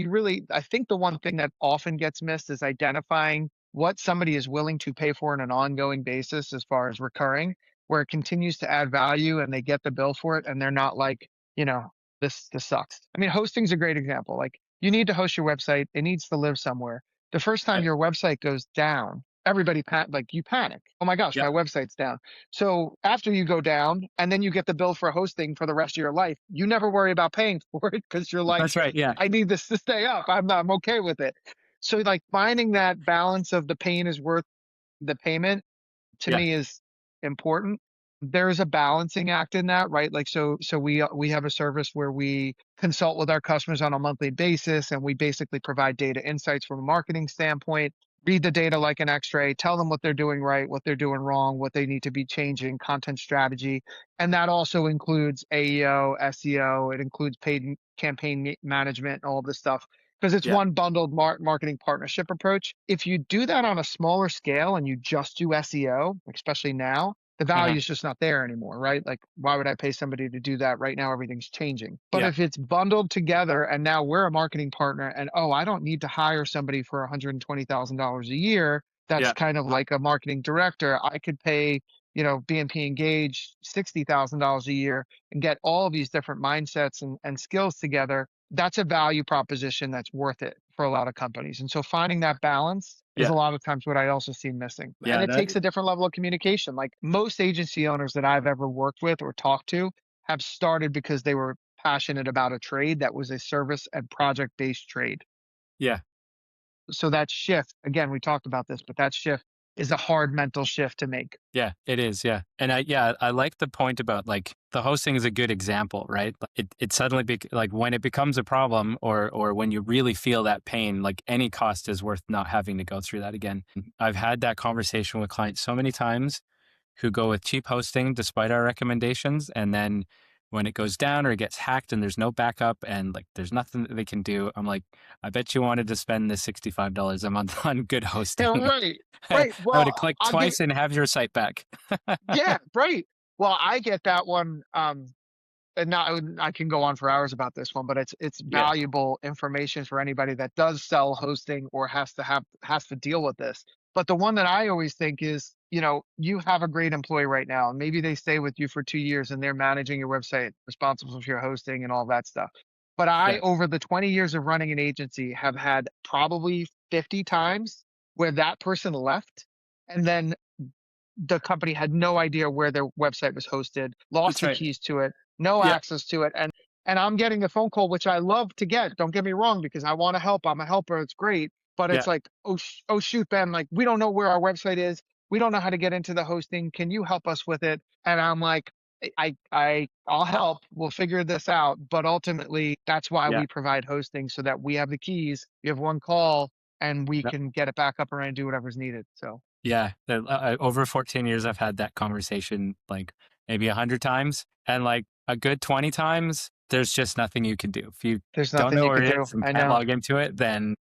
[SPEAKER 2] I think the one thing that often gets missed is identifying what somebody is willing to pay for on an ongoing basis as far as recurring, where it continues to add value and they get the bill for it and they're not like, you know, this sucks. I mean, hosting's a great example. Like you need to host your website. It needs to live somewhere. The first time
[SPEAKER 1] Right.
[SPEAKER 2] your website goes down, everybody like you panic. Oh my gosh, my
[SPEAKER 1] Yep.
[SPEAKER 2] website's down. So after you go down and then you get the bill for hosting for the rest of your life, you never worry about paying for it because you're like,
[SPEAKER 1] That's right. Yeah.
[SPEAKER 2] I need this to stay up. I'm okay with it. So like finding that balance of the pain is worth the payment to
[SPEAKER 1] Yeah.
[SPEAKER 2] me is important. There's a balancing act in that, right? Like so we have a service where we consult with our customers on a monthly basis and we basically provide data insights from a marketing standpoint, read the data like an x-ray, tell them what they're doing right, what they're doing wrong, what they need to be changing, content strategy. And that also includes AEO, SEO, it includes paid campaign management, all this stuff because it's
[SPEAKER 1] Yeah.
[SPEAKER 2] one bundled marketing partnership approach. If you do that on a smaller scale and you just do SEO, especially now, the value
[SPEAKER 1] Mhm.
[SPEAKER 2] is just not there anymore, right? Like, why would I pay somebody to do that? Right now, everything's changing. But
[SPEAKER 1] Yeah.
[SPEAKER 2] if it's bundled together and now we're a marketing partner and oh, I don't need to hire somebody for $120,000 a year. That's
[SPEAKER 1] Yeah.
[SPEAKER 2] kind of like a marketing director. I could pay BMP Engage $60,000 a year and get all of these different mindsets and skills together. That's a value proposition that's worth it for a lot of companies. And so finding that balance is
[SPEAKER 1] Yeah.
[SPEAKER 2] a lot of times what I also see missing. And
[SPEAKER 1] Yeah.
[SPEAKER 2] it takes a different level of communication. Like most agency owners that I've ever worked with or talked to have started because they were passionate about a trade that was a service and project based trade.
[SPEAKER 1] Yeah.
[SPEAKER 2] So that shift, again, we talked about this, but that shift is a hard mental shift to make.
[SPEAKER 1] Yeah, it is. Yeah. And I like the point about like the hosting is a good example, right? It suddenly like when it becomes a problem or when you really feel that pain, like any cost is worth not having to go through that again. I've had that conversation with clients so many times who go with cheap hosting despite our recommendations. And then when it goes down or it gets hacked and there's no backup and like there's nothing that they can do, I'm like, I bet you wanted to spend the $65 a month on good
[SPEAKER 2] Yeah,
[SPEAKER 1] hosting.
[SPEAKER 2] right.
[SPEAKER 1] I
[SPEAKER 2] Right.
[SPEAKER 1] would
[SPEAKER 2] Well,
[SPEAKER 1] have clicked
[SPEAKER 2] I'll give
[SPEAKER 1] twice and have your site back.
[SPEAKER 2] yeah, right. Well, I get that one. And now I can go on for hours about this one, but it's
[SPEAKER 1] Yeah.
[SPEAKER 2] valuable information for anybody that does sell hosting or has to deal with this. But the one that I always think is, you have a great employee right now, and maybe they stay with you for 2 years and they're managing your website, responsible for your hosting and all that stuff. But I,
[SPEAKER 1] Yeah.
[SPEAKER 2] over the 20 years of running an agency, have had probably 50 times where that person left and then the company had no idea where their website was hosted, lost
[SPEAKER 1] That's
[SPEAKER 2] the
[SPEAKER 1] right.
[SPEAKER 2] keys to it, no
[SPEAKER 1] Yeah.
[SPEAKER 2] access to it. And I'm getting a phone call, which I love to get. Don't get me wrong, because I want to help. I'm a helper. It's great. But it's
[SPEAKER 1] Yeah.
[SPEAKER 2] like, oh shoot, Ben, like we don't know where our website is. We don't know how to get into the hosting. Can you help us with it? And I'm like, I'll help. We'll figure this out. But ultimately, that's why
[SPEAKER 1] Yeah.
[SPEAKER 2] we provide hosting so that we have the keys. You have one call and we
[SPEAKER 1] Yep.
[SPEAKER 2] can get it back up and running and do whatever's needed. So
[SPEAKER 1] Yeah. Over 14 years, I've had that conversation like maybe 100 times. And like a good 20 times, there's just nothing you can do. If you
[SPEAKER 2] there's
[SPEAKER 1] don't
[SPEAKER 2] nothing
[SPEAKER 1] know
[SPEAKER 2] you
[SPEAKER 1] where
[SPEAKER 2] could
[SPEAKER 1] it
[SPEAKER 2] do.
[SPEAKER 1] is and
[SPEAKER 2] I
[SPEAKER 1] can't
[SPEAKER 2] know.
[SPEAKER 1] log into it, then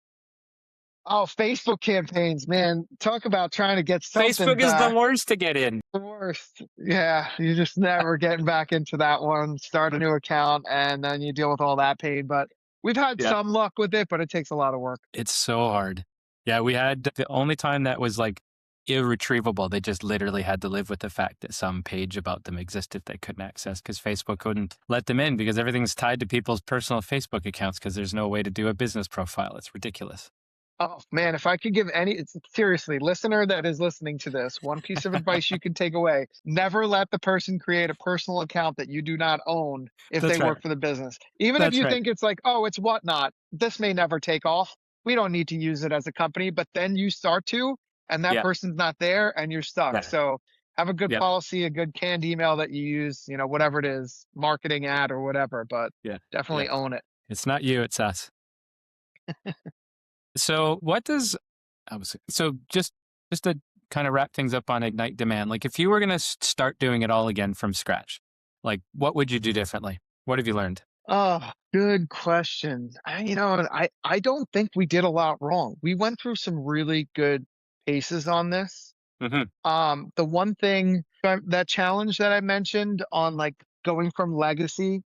[SPEAKER 2] Oh, Facebook campaigns, man. Talk about trying to get something
[SPEAKER 1] Facebook is the
[SPEAKER 2] back.
[SPEAKER 1] worst to get in.
[SPEAKER 2] The worst. Yeah, you just never getting back into that one. Start a new account and then you deal with all that pain. But we've had
[SPEAKER 1] Yeah.
[SPEAKER 2] some luck with it, but it takes a lot of work.
[SPEAKER 1] It's so hard. Yeah. We had the only time that was like irretrievable. They just literally had to live with the fact that some page about them existed they couldn't access because Facebook couldn't let them in because everything's tied to people's personal Facebook accounts because there's no way to do a business profile. It's ridiculous.
[SPEAKER 2] Oh man, if I could give seriously, listener that is listening to this, one piece of advice you can take away: never let the person create a personal account that you do not own if they
[SPEAKER 1] That's right.
[SPEAKER 2] work for the business. Even if
[SPEAKER 1] That's
[SPEAKER 2] you
[SPEAKER 1] right.
[SPEAKER 2] think it's like, oh, it's whatnot, this may never take off. We don't need to use it as a company, but then you start to, and that
[SPEAKER 1] Yeah.
[SPEAKER 2] person's not there and you're stuck.
[SPEAKER 1] Yeah.
[SPEAKER 2] So have a good
[SPEAKER 1] Yeah.
[SPEAKER 2] policy, a good canned email that you use, whatever it is, marketing ad or whatever, but
[SPEAKER 1] Yeah. Yeah.
[SPEAKER 2] definitely own it.
[SPEAKER 1] It's not you, it's us. So what does I was so just to kind of wrap things up on Ignite Demand, like if you were going to start doing it all again from scratch, like what would you do differently? What have you learned?
[SPEAKER 2] Oh, good question. I don't think we did a lot wrong. We went through some really good paces on this.
[SPEAKER 1] Hmm.
[SPEAKER 2] The one thing that challenge that I mentioned on like going from legacy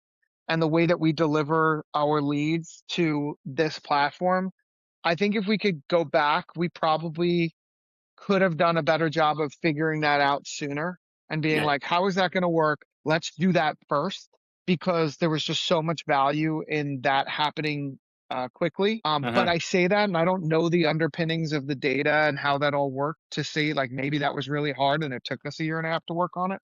[SPEAKER 2] and the way that we deliver our leads to this platform, I think if we could go back, we probably could have done a better job of figuring that out sooner and being
[SPEAKER 1] Yeah.
[SPEAKER 2] like, how is that going to work? Let's do that first because there was just so much value in that happening quickly. But
[SPEAKER 1] Uh-huh.
[SPEAKER 2] I say that and I don't know the underpinnings of the data and how that all worked to say like maybe that was really hard and it took us a year and a half to work on it.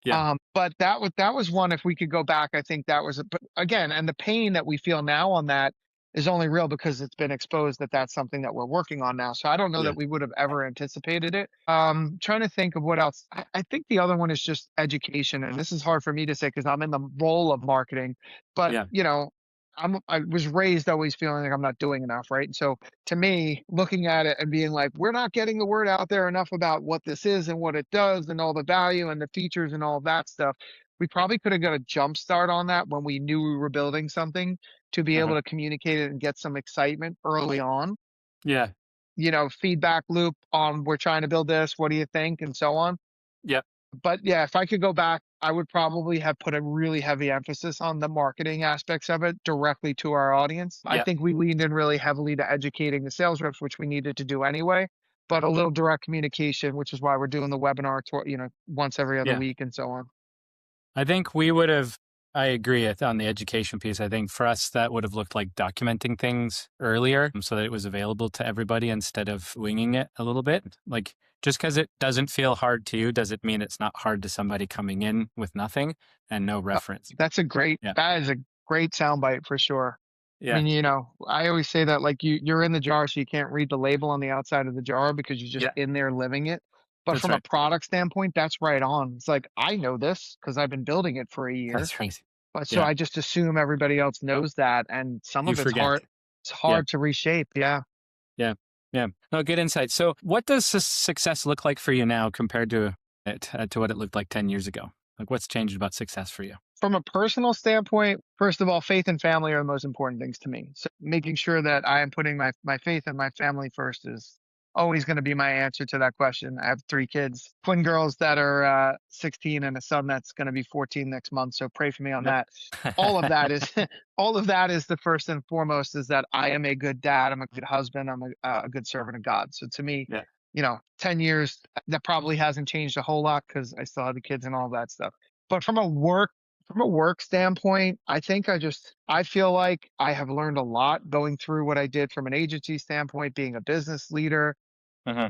[SPEAKER 1] Yeah.
[SPEAKER 2] But that was one, if we could go back, I think that was but again, and the pain that we feel now on that is only real because it's been exposed that that's something that we're working on now. So I don't know
[SPEAKER 1] Yeah.
[SPEAKER 2] that we would have ever anticipated it. Trying to think of what else. I think the other one is just education, and this is hard for me to say because I'm in the role of marketing, but
[SPEAKER 1] Yeah.
[SPEAKER 2] I was raised always feeling like I'm not doing enough, right? And so to me, looking at it and being like, we're not getting the word out there enough about what this is and what it does and all the value and the features and all that stuff. We probably could have got a jump start on that when we knew we were building something to be able
[SPEAKER 1] Uh-huh.
[SPEAKER 2] to communicate it and get some excitement early on.
[SPEAKER 1] Yeah.
[SPEAKER 2] Feedback loop on we're trying to build this, what do you think, and so on.
[SPEAKER 1] Yeah.
[SPEAKER 2] But yeah, if I could go back, I would probably have put a really heavy emphasis on the marketing aspects of it directly to our audience. I
[SPEAKER 1] Yeah.
[SPEAKER 2] think we leaned in really heavily to educating the sales reps, which we needed to do anyway, but a little direct communication, which is why we're doing the webinar, once every other
[SPEAKER 1] Yeah.
[SPEAKER 2] week and so on.
[SPEAKER 1] I think we would have, I agree on the education piece. I think for us, that would have looked like documenting things earlier so that it was available to everybody instead of winging it a little bit. Like just because it doesn't feel hard to you, does it mean it's not hard to somebody coming in with nothing and no
[SPEAKER 2] Uh,
[SPEAKER 1] reference? Yeah.
[SPEAKER 2] that is a great soundbite for sure. I
[SPEAKER 1] Yeah.
[SPEAKER 2] mean, I always say that like you're in the jar, so you can't read the label on the outside of the jar because you're just
[SPEAKER 1] Yeah.
[SPEAKER 2] in there living it. But
[SPEAKER 1] That's
[SPEAKER 2] from a
[SPEAKER 1] right.
[SPEAKER 2] product standpoint, that's right on. It's like I know this because I've been building it for a year.
[SPEAKER 1] That's right.
[SPEAKER 2] But so
[SPEAKER 1] Yeah.
[SPEAKER 2] I just assume everybody else knows that, and some
[SPEAKER 1] You
[SPEAKER 2] of it's
[SPEAKER 1] forget.
[SPEAKER 2] hard. It's
[SPEAKER 1] Yeah.
[SPEAKER 2] hard to reshape. Yeah.
[SPEAKER 1] Yeah. Yeah. No, good insight. So what does success look like for you now compared to what it looked like 10 years ago? Like what's changed about success for you?
[SPEAKER 2] From a personal standpoint, first of all, faith and family are the most important things to me. So making sure that I am putting my faith and my family first is always going to be my answer to that question. I have three kids, twin girls that are 16 and a son that's going to be 14 next month. So pray for me on
[SPEAKER 1] Yep.
[SPEAKER 2] that. All of that is all of that is the first and foremost is that I am a good dad. I'm a good husband. I'm a good servant of God. So to me,
[SPEAKER 1] Yeah.
[SPEAKER 2] 10 years, that probably hasn't changed a whole lot because I still have the kids and all that stuff. But from a work standpoint, I feel like I have learned a lot going through what I did from an agency standpoint, being a business leader,
[SPEAKER 1] Uh-huh.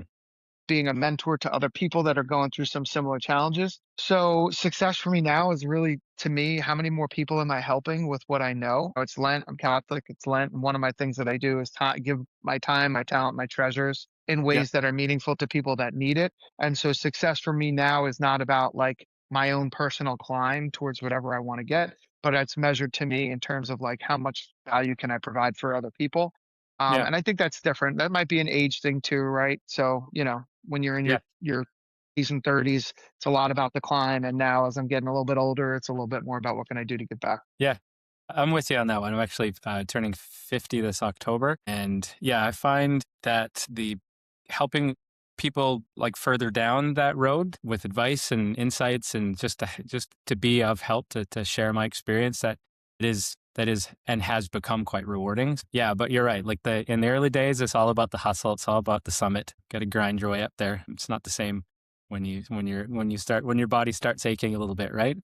[SPEAKER 2] being a mentor to other people that are going through some similar challenges. So success for me now is really, to me, how many more people am I helping with what I know? It's Lent. I'm Catholic. It's Lent. And one of my things that I do is give my time, my talent, my treasures in
[SPEAKER 1] Yeah.
[SPEAKER 2] ways that are meaningful to people that need it. And so success for me now is not about like my own personal climb towards whatever I want to get, but it's measured to me in terms of like how much value can I provide for other people.
[SPEAKER 1] Yeah.
[SPEAKER 2] And I think that's different. That might be an age thing too, right? So, when you're in
[SPEAKER 1] Yeah.
[SPEAKER 2] your 20s and 30s, it's a lot about the climb. And now as I'm getting a little bit older, it's a little bit more about what can I do to get back.
[SPEAKER 1] Yeah. I'm with you on that one. I'm actually turning 50 this October. And yeah, I find that the helping people like further down that road with advice and insights and just to be of help to share my experience that is and has become quite rewarding. Yeah, but you're right. Like in the early days, it's all about the hustle. It's all about the summit. Got to grind your way up there. It's not the same when your body starts aching a little bit, right?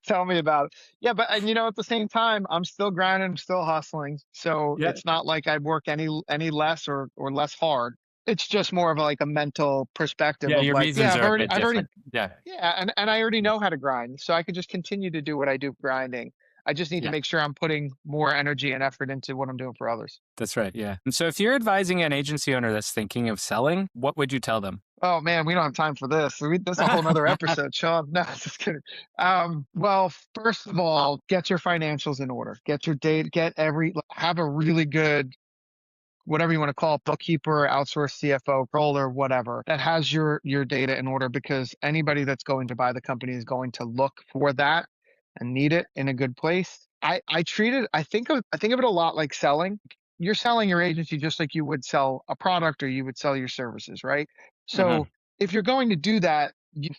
[SPEAKER 2] Tell me about it. Yeah, but and at the same time, I'm still grinding, I'm still hustling. So
[SPEAKER 1] Yeah.
[SPEAKER 2] it's not like I work any less or less hard. It's just more of like a mental perspective
[SPEAKER 1] Yeah,
[SPEAKER 2] of
[SPEAKER 1] your
[SPEAKER 2] like, yeah,
[SPEAKER 1] reasons are a bit
[SPEAKER 2] I've already
[SPEAKER 1] different. Yeah.
[SPEAKER 2] yeah, and I already know how to grind. So I could just continue to do what I do grinding. I just need to
[SPEAKER 1] Yeah.
[SPEAKER 2] make sure I'm putting more energy and effort into what I'm doing for others.
[SPEAKER 1] That's right. Yeah. And so if you're advising an agency owner that's thinking of selling, what would you tell them?
[SPEAKER 2] Oh man, we don't have time for this. That's a whole nother episode, Sean. No, just kidding. Well, first of all, get your financials in order. Get your date. Have a really good, whatever you want to call it, bookkeeper, outsourced CFO, controller, whatever, that has your data in order, because anybody that's going to buy the company is going to look for that and need it in a good place. I think of it a lot like selling. You're selling your agency just like you would sell a product or you would sell your services, right?
[SPEAKER 1] Hmm.
[SPEAKER 2] So if you're going to do that,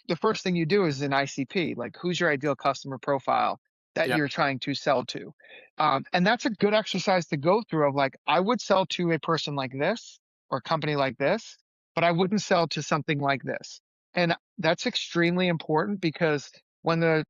[SPEAKER 2] the first thing you do is an ICP, like who's your ideal customer profile that
[SPEAKER 1] Yep.
[SPEAKER 2] you're trying to sell to. And that's a good exercise to go through of like, I would sell to a person like this or a company like this, but I wouldn't sell to something like this. And that's extremely important, because when the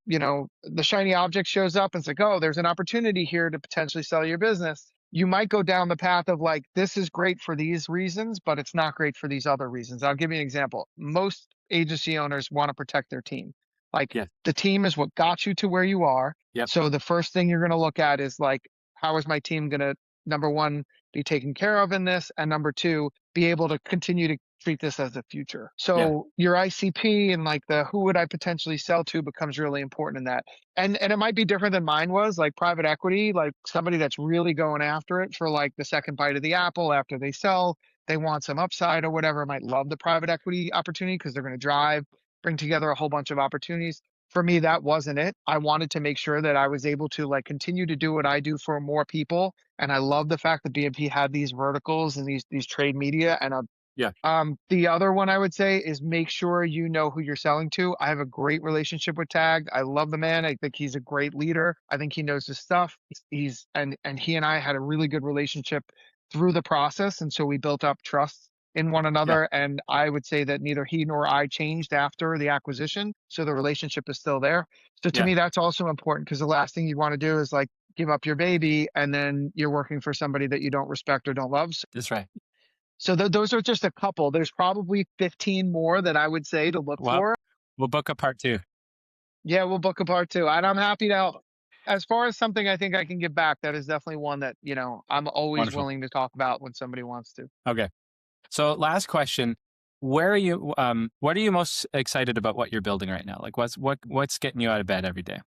[SPEAKER 2] shiny object shows up and it's like, oh, there's an opportunity here to potentially sell your business, you might go down the path of like, this is great for these reasons, but it's not great for these other reasons. I'll give you an example. Most agency owners want to protect their team. Like,
[SPEAKER 1] Yeah.
[SPEAKER 2] the team is what got you to where you are.
[SPEAKER 1] Yep.
[SPEAKER 2] So the first thing you're going to look at is like, how is my team going to, number one, be taken care of in this? And number two, be able to continue to treat this as a future.
[SPEAKER 1] Yeah.
[SPEAKER 2] So your ICP and like the who would I potentially sell to becomes really important in that. And it might be different than mine was, like private equity, like somebody that's really going after it for like the second bite of the apple after they sell. They want some upside or whatever, might love the private equity opportunity because they're going to bring together a whole bunch of opportunities. For me, that wasn't it. I wanted to make sure that I was able to like continue to do what I do for more people. And I love the fact that BMP had these verticals and these trade media. And
[SPEAKER 1] Yeah.
[SPEAKER 2] the other one I would say is make sure you know who you're selling to. I have a great relationship with Tag. I love the man. I think he's a great leader. I think he knows his stuff. And he and I had a really good relationship through the process. And so we built up trust in one
[SPEAKER 1] Yeah.
[SPEAKER 2] another. And I would say that neither he nor I changed after the acquisition. So the relationship is still there. So to
[SPEAKER 1] Yeah.
[SPEAKER 2] me, that's also important, because the last thing you want to do is like give up your baby and then you're working for somebody that you don't respect or don't love.
[SPEAKER 1] That's right.
[SPEAKER 2] So those are just a couple. There's probably 15 more that I would say to look
[SPEAKER 1] Well,
[SPEAKER 2] for.
[SPEAKER 1] we'll book a part two.
[SPEAKER 2] Yeah, we'll book a part two. And I'm happy to help. As far as something I think I can give back, that is definitely one that, I'm always
[SPEAKER 1] Wonderful.
[SPEAKER 2] willing to talk about when somebody wants to.
[SPEAKER 1] Okay. So last question. What are you most excited about what you're building right now? Like what's getting you out of bed every day?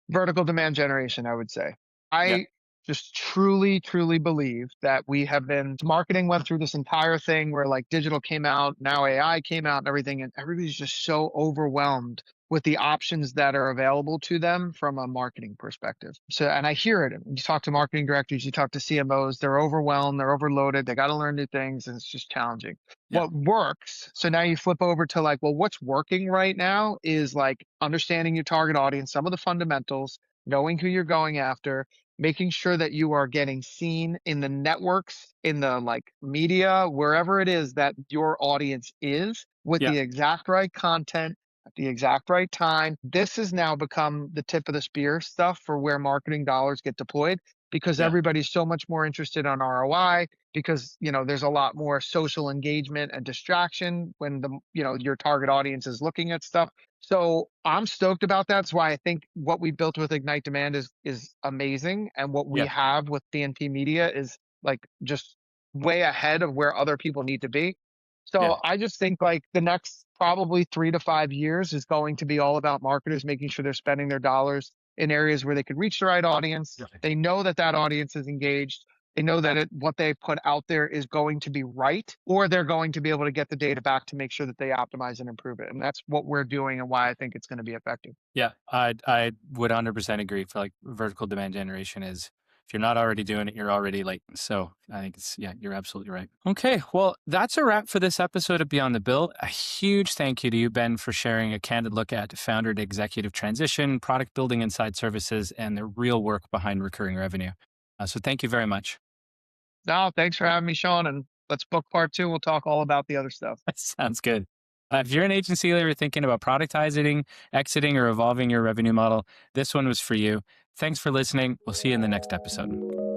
[SPEAKER 2] Vertical demand generation, I would say.
[SPEAKER 1] Yeah.
[SPEAKER 2] I just truly, truly believe that we have been marketing went through this entire thing where like digital came out, now AI came out and everything, and everybody's just so overwhelmed with the options that are available to them from a marketing perspective. So, and I hear it. You talk to marketing directors, you talk to CMOs, they're overwhelmed, they're overloaded, they got to learn new things, and it's just challenging.
[SPEAKER 1] Yeah.
[SPEAKER 2] What works, so now you flip over to like, well, what's working right now is like understanding your target audience, some of the fundamentals, knowing who you're going after, making sure that you are getting seen in the networks, in the like media, wherever it is that your audience is, with
[SPEAKER 1] Yeah.
[SPEAKER 2] the exact right content at the exact right time. This has now become the tip of the spear stuff for where marketing dollars get deployed, because
[SPEAKER 1] Yeah.
[SPEAKER 2] everybody's so much more interested on ROI, because there's a lot more social engagement and distraction when your target audience is looking at stuff. So I'm stoked about that. That's why I think what we built with Ignite Demand is amazing, and what we
[SPEAKER 1] Yeah.
[SPEAKER 2] have with BNP Media is like just way ahead of where other people need to be.
[SPEAKER 1] Yeah.
[SPEAKER 2] So I just think like the next probably 3 to 5 years is going to be all about marketers making sure they're spending their dollars in areas where they could reach the right audience.
[SPEAKER 1] Right.
[SPEAKER 2] They know that that audience is engaged. They know that what they put out there is going to be right, or they're going to be able to get the data back to make sure that they optimize and improve it. And that's what we're doing and why I think it's going to be effective.
[SPEAKER 1] Yeah. I would 100% agree. For like vertical demand generation is, if you're not already doing it, you're already late. So I think you're absolutely right. Okay. Well, that's a wrap for this episode of Beyond the Bill. A huge thank you to you, Ben, for sharing a candid look at founder to executive transition, product building inside services, and the real work behind recurring revenue. So thank you very much.
[SPEAKER 2] No, thanks for having me, Sean. And let's book part two. We'll talk all about the other stuff.
[SPEAKER 1] Sounds good. If you're an agency leader thinking about productizing, exiting, or evolving your revenue model, this one was for you. Thanks for listening. We'll see you in the next episode.